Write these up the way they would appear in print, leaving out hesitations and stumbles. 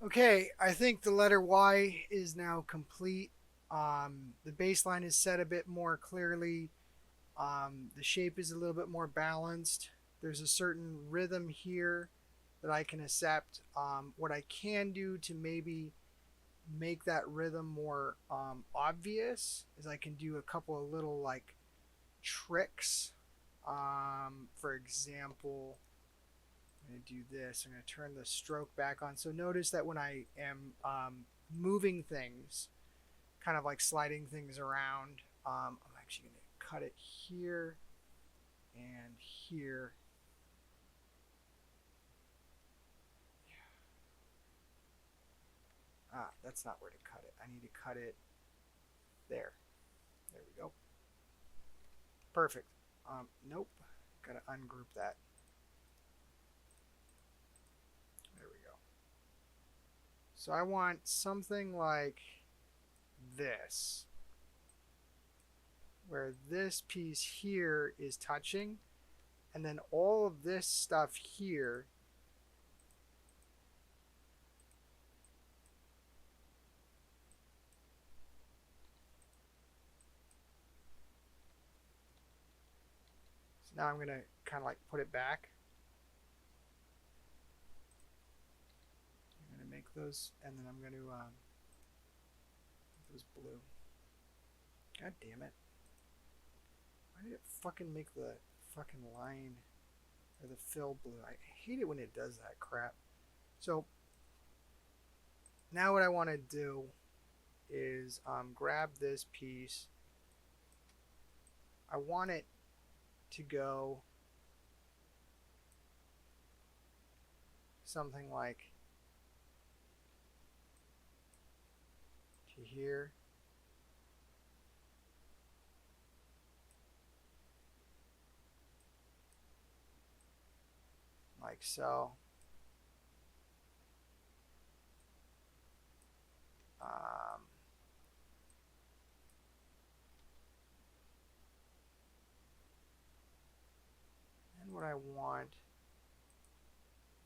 Okay, I think the letter Y is now complete. The baseline is set a bit more clearly. The shape is a little bit more balanced. There's a certain rhythm here that I can accept. What I can do to maybe make that rhythm more obvious is I can do a couple of little like tricks. For example, I'm going to do this. I'm going to turn the stroke back on. So notice that when I am moving things, kind of like sliding things around, I'm actually going to cut it here and here. Ah, that's not where to cut it. I need to cut it there. There we go. Perfect. Nope. Got to ungroup that. There we go. So I want something like this, where this piece here is touching, and then all of this stuff here so now I'm going to kind of like put it back. I'm going to make those, and then I'm going to make those blue. God damn it. Why did it fucking make the fucking line or the fill blue? I hate it when it does that crap. So now what I want to do is grab this piece. I want it to go something like to here. Like so. And what I want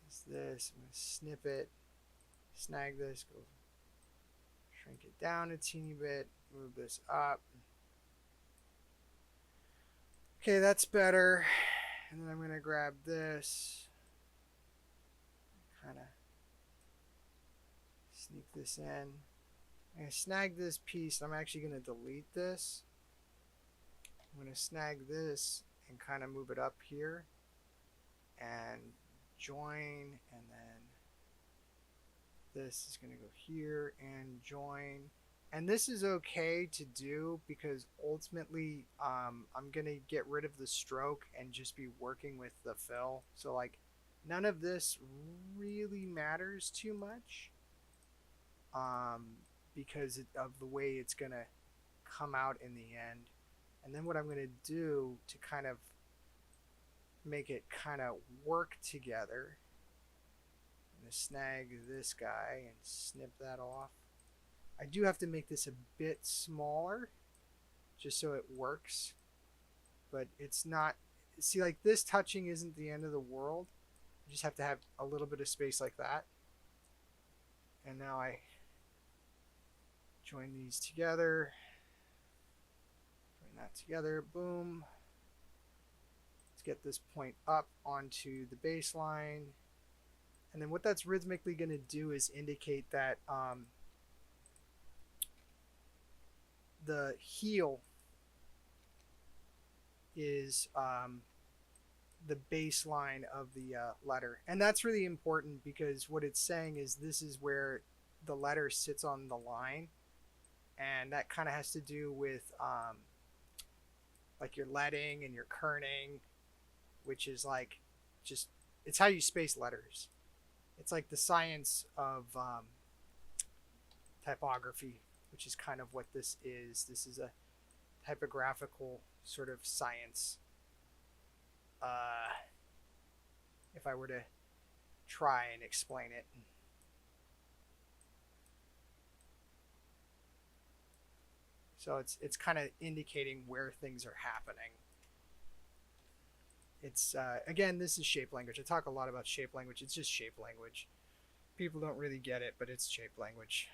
is this. I'm going to snip it, snag this, go shrink it down a teeny bit, move this up. Okay, that's better. And then I'm going to grab this, kind of sneak this in. I'm going to snag this piece. I'm actually going to delete this. I'm going to snag this and kind of move it up here and join, and then this is going to go here and join. And this is okay to do because ultimately I'm going to get rid of the stroke and just be working with the fill. So like none of this really matters too much because of the way it's going to come out in the end. And then what I'm going to do to kind of make it kind of work together, I'm going to snag this guy and snip that off. I do have to make this a bit smaller just so it works, but it's not, see, like this touching isn't the end of the world. You just have to have a little bit of space like that. And now I join these together, join that together, boom. Let's get this point up onto the baseline. And then what that's rhythmically going to do is indicate that the heel is the baseline of the letter. And that's really important because what it's saying is this is where the letter sits on the line. And that kind of has to do with like your leading and your kerning, which is like just, it's how you space letters. It's like the science of typography, which is kind of what this is. This is a typographical sort of science. If I were to try and explain it. So it's kind of indicating where things are happening. It's again, this is shape language. I talk a lot about shape language. It's just shape language. People don't really get it, but it's shape language.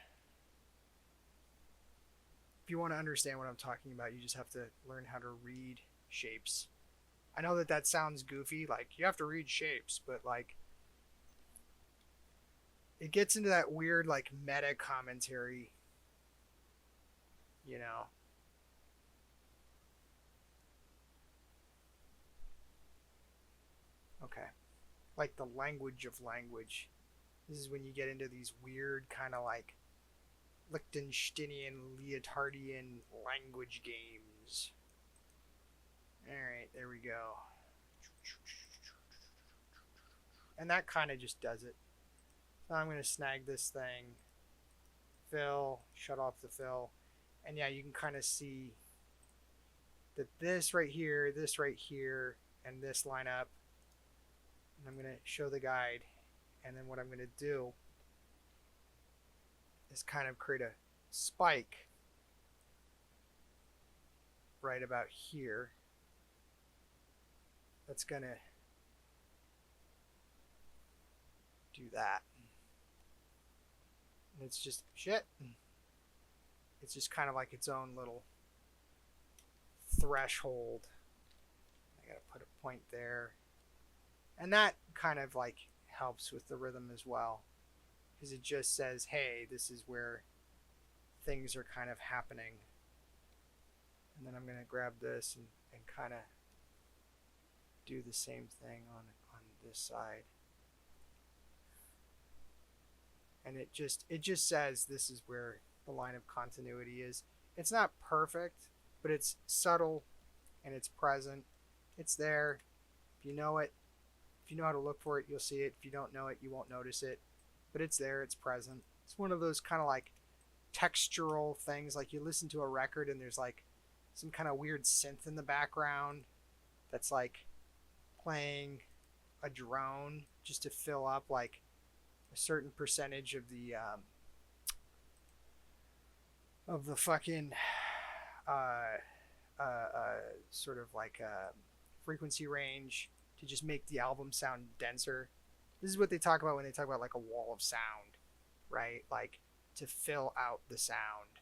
If you want to understand what I'm talking about, you just have to learn how to read shapes. I know that that sounds goofy, like you have to read shapes, but like it gets into that weird like meta commentary, you know. Okay. Like the language of language. This is when you get into these weird kind of like Liechtensteinian Leotardian language games. Alright, there we go. And that kind of just does it. So I'm going to snag this thing, fill, shut off the fill. And yeah, you can kind of see that this right here, and this line up. And I'm going to show the guide. And then what I'm going to do is kind of create a spike right about here. That's going to do that. And it's just shit. It's just kind of like its own little threshold. I gotta put a point there. And that kind of like helps with the rhythm as well. Because it just says, hey, this is where things are kind of happening. And then I'm going to grab this and kind of do the same thing on this side. And it just says this is where the line of continuity is. It's not perfect, but it's subtle and it's present. It's there. If you know it, if you know how to look for it, you'll see it. If you don't know it, you won't notice it. But it's there, it's present. It's one of those kind of like textural things, like you listen to a record and there's like some kind of weird synth in the background that's like playing a drone just to fill up like a certain percentage of the fucking sort of like frequency range to just make the album sound denser. This is what they talk about when they talk about like a wall of sound, right? Like to fill out the sound.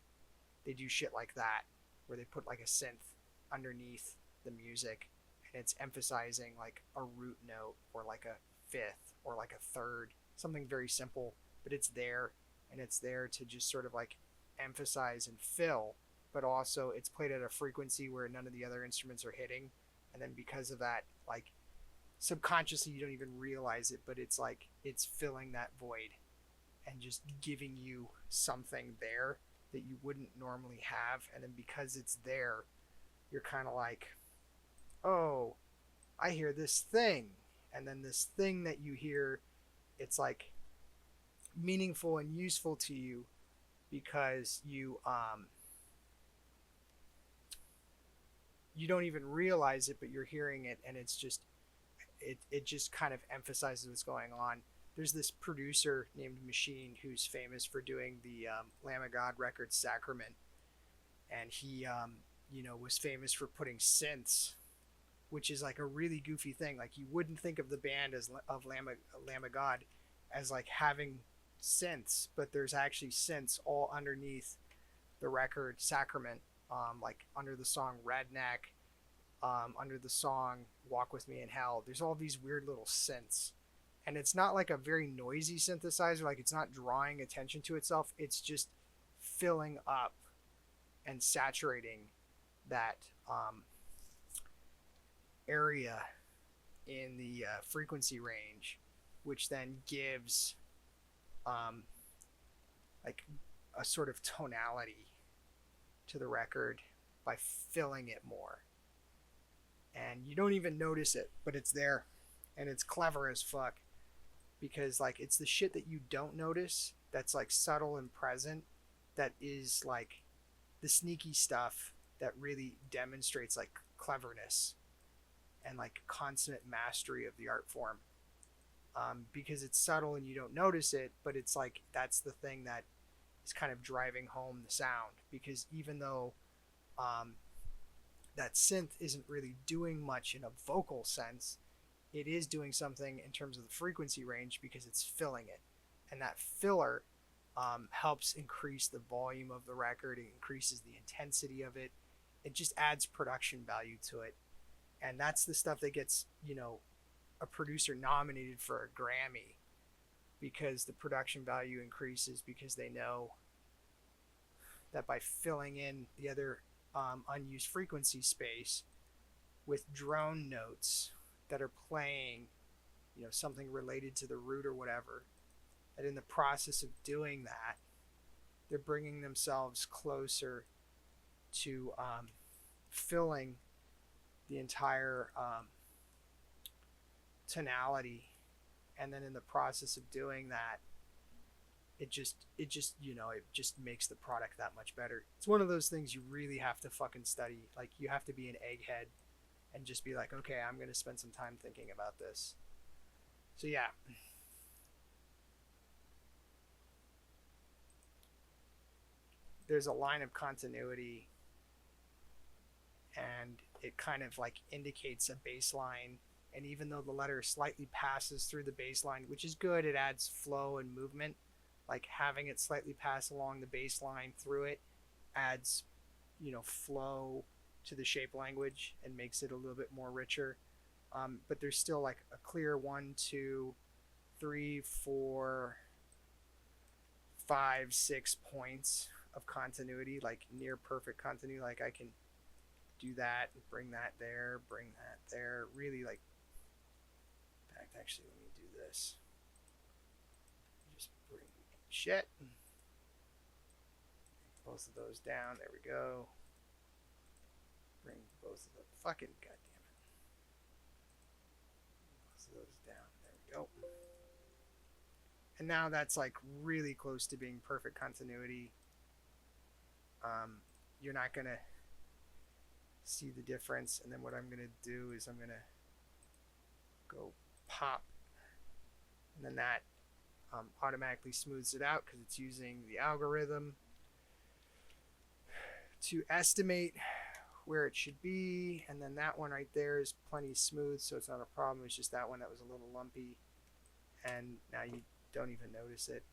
They do shit like that where they put like a synth underneath the music and it's emphasizing like a root note or like a fifth or like a third, something very simple, but it's there, and it's there to just sort of like emphasize and fill, but also it's played at a frequency where none of the other instruments are hitting, and then because of that, like subconsciously you don't even realize it, but it's like it's filling that void and just giving you something there that you wouldn't normally have. And then because it's there, you're kind of like, oh, I hear this thing. And then this thing that you hear, it's like meaningful and useful to you because you don't even realize it, but you're hearing it, and it's just it just kind of emphasizes what's going on. There's this producer named Machine who's famous for doing the Lamb of God record Sacrament, and he was famous for putting synths, which is like a really goofy thing. Like you wouldn't think of the band as of Lamb of God as like having synths, but there's actually synths all underneath the record Sacrament, like under the song Redneck, under the song Walk With Me in Hell. There's all these weird little synths, and it's not like a very noisy synthesizer, like it's not drawing attention to itself, it's just filling up and saturating that area in the frequency range, which then gives like a sort of tonality to the record by filling it more. And you don't even notice it, but it's there, and it's clever as fuck, because like it's the shit that you don't notice that's like subtle and present, that is like the sneaky stuff that really demonstrates like cleverness and like consummate mastery of the art form, because it's subtle and you don't notice it, but it's like that's the thing that is kind of driving home the sound. Because even though that synth isn't really doing much in a vocal sense, it is doing something in terms of the frequency range because it's filling it. And that filler helps increase the volume of the record. It increases the intensity of it. It just adds production value to it. And that's the stuff that gets, a producer nominated for a Grammy, because the production value increases, because they know that by filling in the other unused frequency space with drone notes that are playing, something related to the root or whatever, that in the process of doing that, they're bringing themselves closer to filling the entire tonality. And then in the process of doing that, it just makes the product that much better. It's one of those things you really have to fucking study. Like, you have to be an egghead and just be like, okay, I'm going to spend some time thinking about this. So yeah. There's a line of continuity, and it kind of like indicates a baseline. And even though the letter slightly passes through the baseline, which is good, it adds flow and movement. Like, having it slightly pass along the baseline through it adds, flow to the shape language and makes it a little bit more richer. But there's still like a clear 1, 2, 3, 4, 5, 6 points of continuity, like near perfect continuity. Like, I can do that and bring that there, bring that there. Really, like, in fact, actually, let me do this. Just bring shit. Both of those down. There we go. Bring both of the fucking goddamn it. Both of those down. There we go. And now that's like really close to being perfect continuity. You're not gonna see the difference. And then what I'm gonna do is I'm gonna go pop, and then that automatically smooths it out, because it's using the algorithm to estimate where it should be. And then that one right there is plenty smooth, so it's not a problem. It's just that one that was a little lumpy, and now you don't even notice it.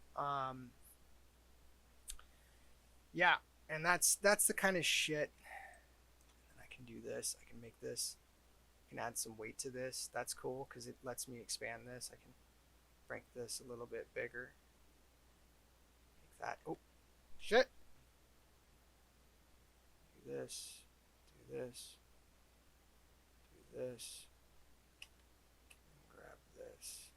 Yeah, and that's the kind of shit. And I can do this. I can make this. I can add some weight to this. That's cool, because it lets me expand this. I can make this a little bit bigger. Make that. Oh, shit. Do this. Do this. Do this. And grab this.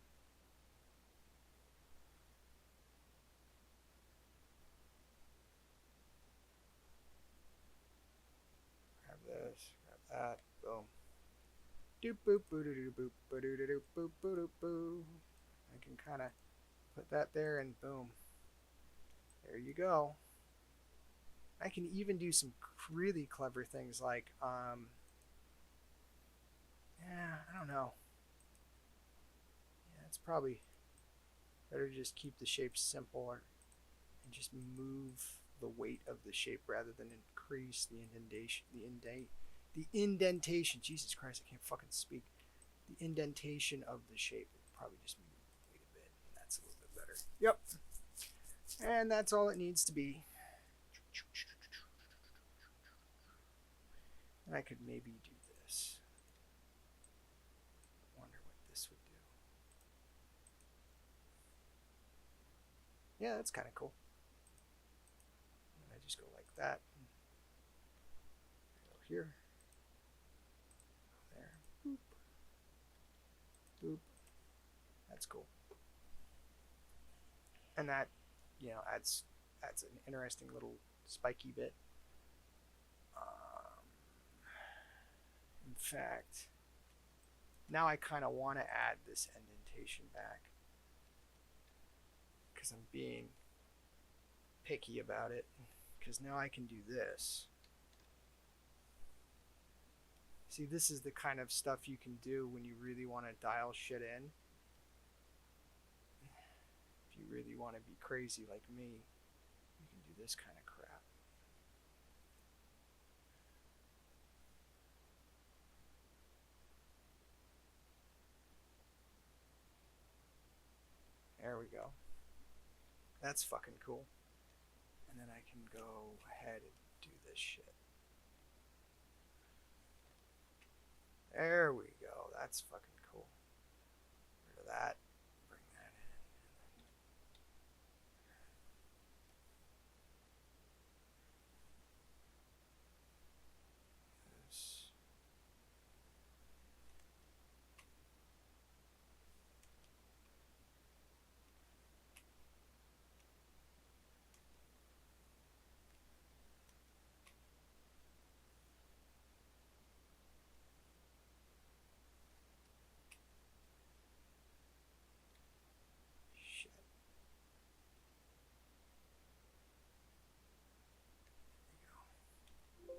Grab this. Grab that. Boom. Doop boop boo doo doo boop boo doo doo boop boo doo boo. I can kind of put that there, and boom. There you go. I can even do some really clever things like, I don't know. Yeah, it's probably better to just keep the shape simple, and just move the weight of the shape rather than increase the indentation. Jesus Christ, I can't fucking speak. The indentation of the shape will probably just move the weight a bit, and that's a little bit better. Yep. And that's all it needs to be. And I could maybe do this. I wonder what this would do. Yeah, that's kind of cool. And I just go like that. Go here. Go there. Boop. Boop. That's cool. And that, adds an interesting little spiky bit. In fact, now I kind of want to add this indentation back, because I'm being picky about it, because now I can do this. See, this is the kind of stuff you can do when you really want to dial shit in. If you really want to be crazy like me, you can do this kind of crap. There we go. That's fucking cool. And then I can go ahead and do this shit. There we go. That's fucking cool. Rid of that. Bring that in. This. Shit. There we go.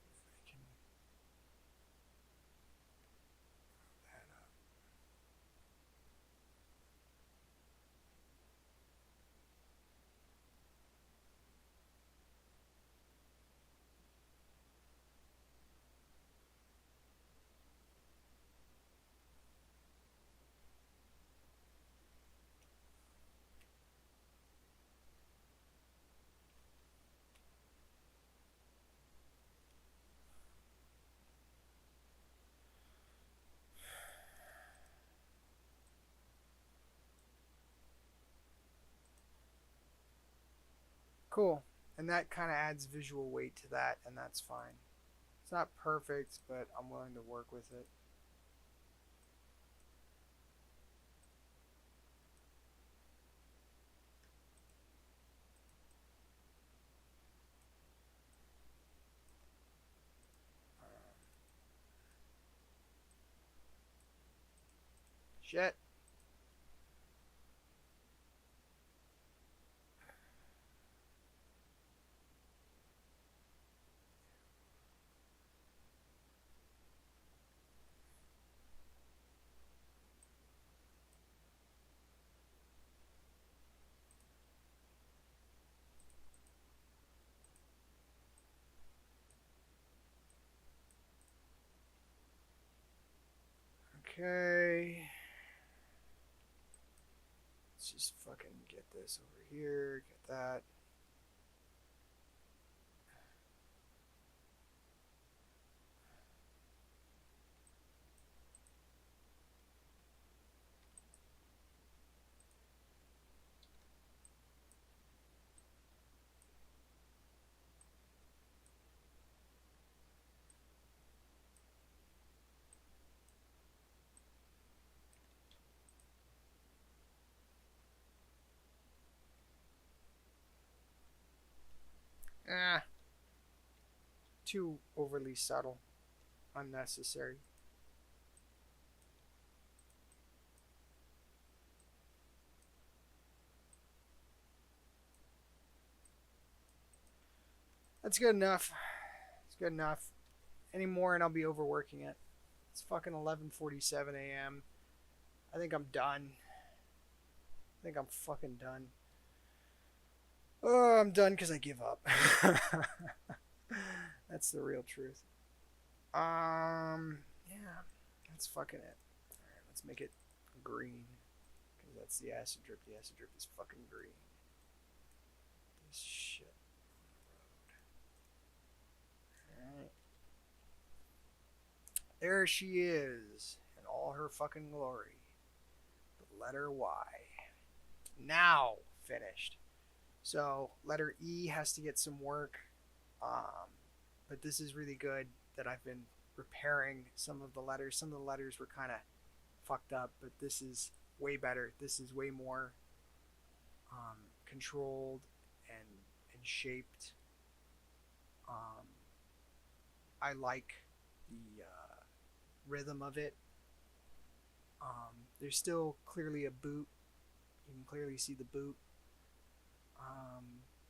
If I can that up. Cool. And that kind of adds visual weight to that, and that's fine. It's not perfect, but I'm willing to work with it. Shit. Okay. Let's just fucking get this over here, get that. Ah, too overly subtle, unnecessary. That's good enough. It's good enough. Any more and I'll be overworking it. It's fucking 11:47 a.m. I think I'm done. I think I'm fucking done. Oh, I'm done because I give up. That's the real truth. Yeah, that's fucking it. All right, let's make it green because that's the acid drip. The acid drip is fucking green. This shit on the road. All right, there she is in all her fucking glory. The letter Y. Now finished. So letter E has to get some work, but this is really good that I've been repairing some of the letters. Some of the letters were kind of fucked up, but this is way better. This is way more controlled and shaped. Um, I like the rhythm of it. There's still clearly a boot. You can clearly see the boot.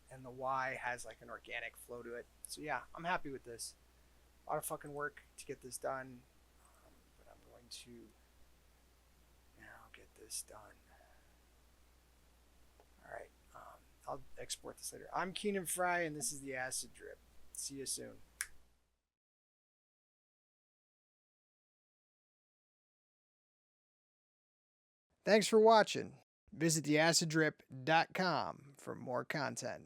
And the Y has like an organic flow to it. So yeah, I'm happy with this. A lot of fucking work to get this done, but I'm going to now get this done. All right, I'll export this later. I'm Keenan Fry, and this is the Acid Drip. See you soon. Thanks for watching. Visit theaciddrip.com for more content.